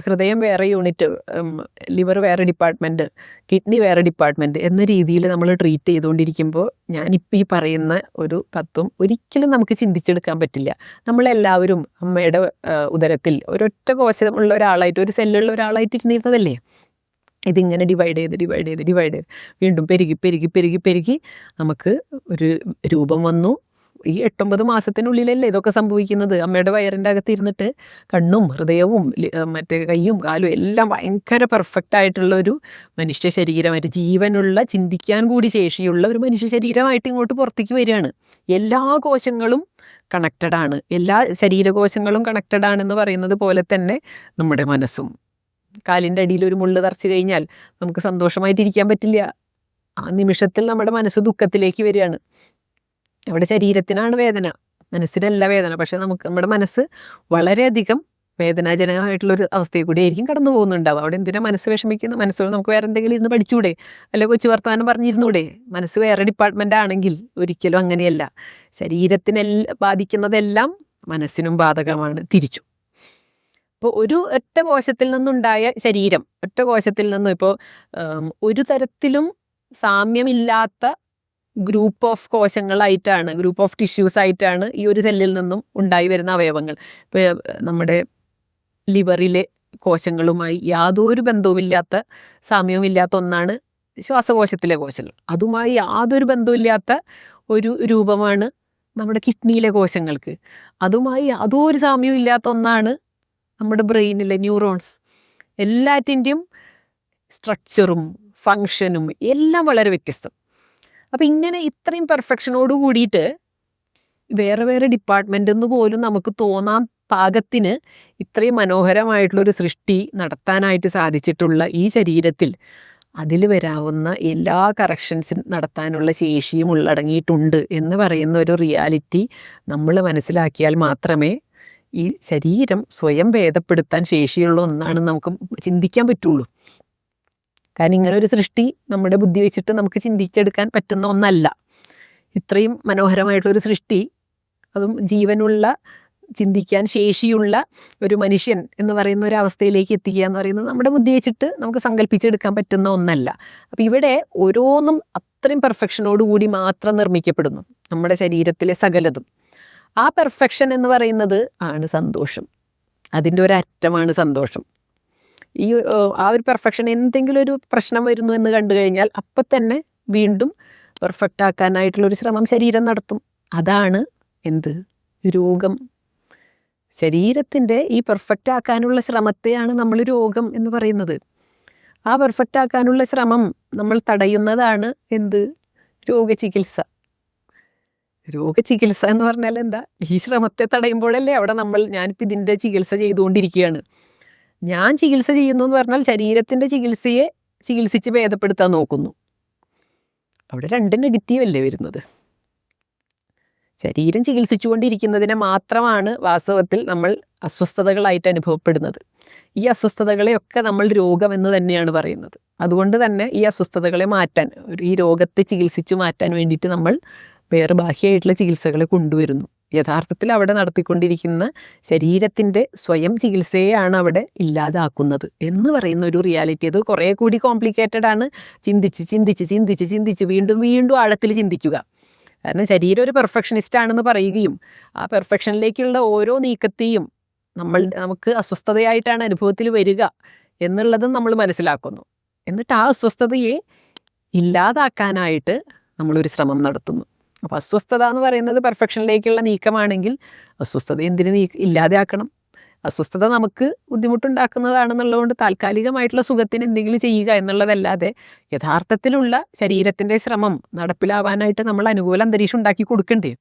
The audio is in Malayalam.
ഹൃദയം വേറെ യൂണിറ്റ്, ലിവർ വേറെ ഡിപ്പാർട്ട്മെൻറ്റ്, കിഡ്നി വേറെ ഡിപ്പാർട്ട്മെൻറ്റ് എന്ന രീതിയിൽ നമ്മൾ ട്രീറ്റ് ചെയ്തുകൊണ്ടിരിക്കുമ്പോൾ ഞാനിപ്പോൾ ഈ പറയുന്ന ഒരു തത്വം ഒരിക്കലും നമുക്ക് ചിന്തിച്ചെടുക്കാൻ പറ്റില്ല. നമ്മളെല്ലാവരും അമ്മയുടെ ഉദരത്തിൽ ഒരൊറ്റ കോശമുള്ള ഒരാളായിട്ട്, ഒരു സെല്ലുള്ള ഒരാളായിട്ട് ഇരുന്നിരുന്നതല്ലേ. ഇതിങ്ങനെ ഡിവൈഡ് ചെയ്ത് വീണ്ടും പെരുകി നമുക്ക് ഒരു രൂപം വന്നു. ഈ 8-9 മാസത്തിനുള്ളിലല്ലേ ഇതൊക്കെ സംഭവിക്കുന്നത്. അമ്മയുടെ വയറിൻ്റെ അകത്ത് ഇരുന്നിട്ട് കണ്ണും ഹൃദയവും മറ്റേ കൈയും കാലും എല്ലാം ഭയങ്കര പെർഫെക്റ്റ് ആയിട്ടുള്ള ഒരു മനുഷ്യ ശരീരമായിട്ട്, ജീവനുള്ള, ചിന്തിക്കാൻ കൂടി ശേഷിയുള്ള ഒരു മനുഷ്യ ശരീരമായിട്ട് ഇങ്ങോട്ട് പുറത്തേക്ക് വരികയാണ്. എല്ലാ കോശങ്ങളും കണക്റ്റഡാണ്, എല്ലാ ശരീരകോശങ്ങളും കണക്റ്റഡാണെന്ന് പറയുന്നത് പോലെ തന്നെ നമ്മുടെ മനസ്സും. കാലിൻ്റെ അടിയിൽ ഒരു മുള്ള് തറച്ച് കഴിഞ്ഞാൽ നമുക്ക് സന്തോഷമായിട്ടിരിക്കാൻ പറ്റില്ല. ആ നിമിഷത്തിൽ നമ്മുടെ മനസ്സ് ദുഃഖത്തിലേക്ക് വരികയാണ്. അവിടെ ശരീരത്തിനാണ് വേദന, മനസ്സിനല്ല വേദന. പക്ഷെ നമ്മുടെ മനസ്സ് വളരെയധികം വേദനാജനകമായിട്ടുള്ളൊരു അവസ്ഥയിൽ കൂടി ആയിരിക്കും കടന്നു പോകുന്നുണ്ടാവും. അവിടെ എന്തിനാ മനസ്സ് വിഷമിക്കുന്ന? മനസ്സോട് നമുക്ക് വേറെ എന്തെങ്കിലും ഇരുന്ന് പഠിച്ചൂടെ, അല്ലെ കൊച്ചു വർത്തമാനം പറഞ്ഞിരുന്നൂടെ? മനസ്സ് വേറെ ഡിപ്പാർട്ട്മെൻ്റ് ആണെങ്കിൽ ഒരിക്കലും അങ്ങനെയല്ല. ബാധിക്കുന്നതെല്ലാം മനസ്സിനും ബാധകമാണ് തിരിച്ചു. ഇപ്പോൾ ഒറ്റ കോശത്തിൽ നിന്നുണ്ടായ ശരീരം, ഒറ്റ കോശത്തിൽ നിന്നും ഇപ്പോൾ ഒരു തരത്തിലും സാമ്യമില്ലാത്ത ഗ്രൂപ്പ് ഓഫ് കോശങ്ങളായിട്ടാണ്, ഗ്രൂപ്പ് ഓഫ് ടിഷ്യൂസ് ആയിട്ടാണ് ഈ ഒരു സെല്ലിൽ നിന്നും ഉണ്ടായി വരുന്ന അവയവങ്ങൾ. ഇപ്പോൾ നമ്മുടെ ലിവറിലെ കോശങ്ങളുമായി യാതൊരു ബന്ധവുമില്ലാത്ത, സാമ്യവുമില്ലാത്ത ഒന്നാണ് ശ്വാസകോശത്തിലെ കോശങ്ങൾ. അതുമായി യാതൊരു ബന്ധവുമില്ലാത്ത ഒരു രൂപമാണ് നമ്മുടെ കിഡ്നിയിലെ കോശങ്ങൾക്ക്. അതുമായി യാതൊരു സാമ്യവും ഇല്ലാത്ത ഒന്നാണ് നമ്മുടെ ബ്രെയിനിലെ ന്യൂറോൺസ്. എല്ലാറ്റിൻ്റെയും സ്ട്രക്ചറും ഫങ്ഷനും എല്ലാം വളരെ വ്യത്യസ്തം. അപ്പം ഇങ്ങനെ ഇത്രയും പെർഫെക്ഷനോട് കൂടിയിട്ട് വേറെ വേറെ ഡിപ്പാർട്ട്മെൻ്റ് എന്ന് പോലും നമുക്ക് തോന്നാൻ പാകത്തിന് ഇത്രയും മനോഹരമായിട്ടുള്ളൊരു സൃഷ്ടി നടത്താനായിട്ട് സാധിച്ചിട്ടുള്ള ഈ ശരീരത്തിൽ അതിൽ വരാവുന്ന എല്ലാ കറക്ഷൻസും നടത്താനുള്ള ശേഷിയും ഉള്ളടങ്ങിയിട്ടുണ്ട് എന്ന് പറയുന്ന ഒരു റിയാലിറ്റി നമ്മൾ മനസ്സിലാക്കിയാൽ മാത്രമേ ഈ ശരീരം സ്വയം ഭേദപ്പെടുത്താൻ ശേഷിയുള്ള ഒന്നാണെന്ന് നമുക്ക് ചിന്തിക്കാൻ പറ്റുള്ളൂ. കാരണം ഇങ്ങനെ ഒരു സൃഷ്ടി നമ്മുടെ ബുദ്ധി വെച്ചിട്ട് നമുക്ക് ചിന്തിച്ചെടുക്കാൻ പറ്റുന്ന ഒന്നല്ല. ഇത്രയും മനോഹരമായിട്ടൊരു സൃഷ്ടി, അതും ജീവനുള്ള, ചിന്തിക്കാൻ ശേഷിയുള്ള ഒരു മനുഷ്യൻ എന്ന് പറയുന്ന ഒരു അവസ്ഥയിലേക്ക് എത്തിക്കുക എന്ന് പറയുന്നത് നമ്മുടെ ബുദ്ധി വെച്ചിട്ട് നമുക്ക് സങ്കല്പിച്ചെടുക്കാൻ പറ്റുന്ന ഒന്നല്ല. അപ്പോൾ ഇവിടെ ഓരോന്നും അത്രയും പെർഫെക്ഷനോടുകൂടി മാത്രം നിർമ്മിക്കപ്പെടുന്നു, നമ്മുടെ ശരീരത്തിലെ സകലതും. ആ പെർഫെക്ഷൻ എന്ന് പറയുന്നത് ആണ് സന്തോഷം. അതിൻ്റെ ഒരറ്റമാണ് സന്തോഷം. ആ ഒരു പെർഫെക്ഷൻ എന്തെങ്കിലും ഒരു പ്രശ്നം വരുന്നു എന്ന് കണ്ടു കഴിഞ്ഞാൽ അപ്പം തന്നെ വീണ്ടും പെർഫെക്റ്റ് ആക്കാനായിട്ടുള്ളൊരു ശ്രമം ശരീരം നടത്തും. അതാണ് എന്ത്? രോഗം. ശരീരത്തിൻ്റെ ഈ പെർഫെക്റ്റ് ആക്കാനുള്ള ശ്രമത്തെയാണ് നമ്മൾ രോഗം എന്ന് പറയുന്നത്. ആ പെർഫെക്റ്റ് ആക്കാനുള്ള ശ്രമം നമ്മൾ തടയുന്നതാണ് എന്ത്? രോഗചികിത്സ. രോഗചികിത്സ എന്ന് പറഞ്ഞാൽ എന്താ? ഈ ശ്രമത്തെ തടയുമ്പോഴല്ലേ അവിടെ ഞാനിപ്പോൾ ഇതിൻ്റെ ചികിത്സ ചെയ്തുകൊണ്ടിരിക്കുകയാണ്. ഞാൻ ചികിത്സ ചെയ്യുന്നു എന്ന് പറഞ്ഞാൽ ശരീരത്തിൻ്റെ ചികിത്സയെ ചികിത്സിച്ച് ഭേദപ്പെടുത്താൻ നോക്കുന്നു. അവിടെ രണ്ട് നെഗറ്റീവ് അല്ലേ വരുന്നത്? ശരീരം ചികിത്സിച്ചുകൊണ്ടിരിക്കുന്നതിനെ മാത്രമാണ് വാസ്തവത്തിൽ നമ്മൾ അസ്വസ്ഥതകളായിട്ട് അനുഭവപ്പെടുന്നത്. ഈ അസ്വസ്ഥതകളെയൊക്കെ നമ്മൾ രോഗമെന്ന് തന്നെയാണ് പറയുന്നത്. അതുകൊണ്ട് തന്നെ ഈ അസ്വസ്ഥതകളെ മാറ്റാൻ, ഈ രോഗത്തെ ചികിത്സിച്ച് മാറ്റാൻ വേണ്ടിയിട്ട് നമ്മൾ വേറെ ബാഹ്യമായിട്ടുള്ള ചികിത്സകളെ കൊണ്ടുവരുന്നു. യഥാർത്ഥത്തിൽ അവിടെ നടത്തിക്കൊണ്ടിരിക്കുന്ന ശരീരത്തിൻ്റെ സ്വയം ചികിത്സയെയാണ് അവിടെ ഇല്ലാതാക്കുന്നത് എന്ന് പറയുന്ന ഒരു റിയാലിറ്റി. അത് കുറേ കൂടി കോംപ്ലിക്കേറ്റഡ് ആണ്. ചിന്തിച്ച് വീണ്ടും ആഴത്തിൽ ചിന്തിക്കുക. കാരണം ശരീരം ഒരു പെർഫെക്ഷനിസ്റ്റ് ആണെന്ന് പറയുകയും ആ പെർഫെക്ഷനിലേക്കുള്ള ഓരോ നീക്കത്തെയും നമുക്ക് അസ്വസ്ഥതയായിട്ടാണ് അനുഭവത്തിൽ വരിക എന്നുള്ളതും നമ്മൾ മനസ്സിലാക്കുന്നു. എന്നിട്ട് ആ അസ്വസ്ഥതയെ ഇല്ലാതാക്കാനായിട്ട് നമ്മളൊരു ശ്രമം നടത്തുന്നു. അപ്പോൾ അസ്വസ്ഥത എന്ന് പറയുന്നത് പെർഫെക്ഷനിലേക്കുള്ള നീക്കമാണെങ്കിൽ അസ്വസ്ഥത എന്തിന് ഇല്ലാതെയാക്കണം? അസ്വസ്ഥത നമുക്ക് ബുദ്ധിമുട്ടുണ്ടാക്കുന്നതാണെന്നുള്ളതുകൊണ്ട് താൽക്കാലികമായിട്ടുള്ള സുഖത്തിന് എന്തെങ്കിലും ചെയ്യുക എന്നുള്ളതല്ലാതെ യഥാർത്ഥത്തിലുള്ള ശരീരത്തിൻ്റെ ശ്രമം നടപ്പിലാവാനായിട്ട് നമ്മൾ അനുകൂല അന്തരീക്ഷം ഉണ്ടാക്കി കൊടുക്കണ്ടേ?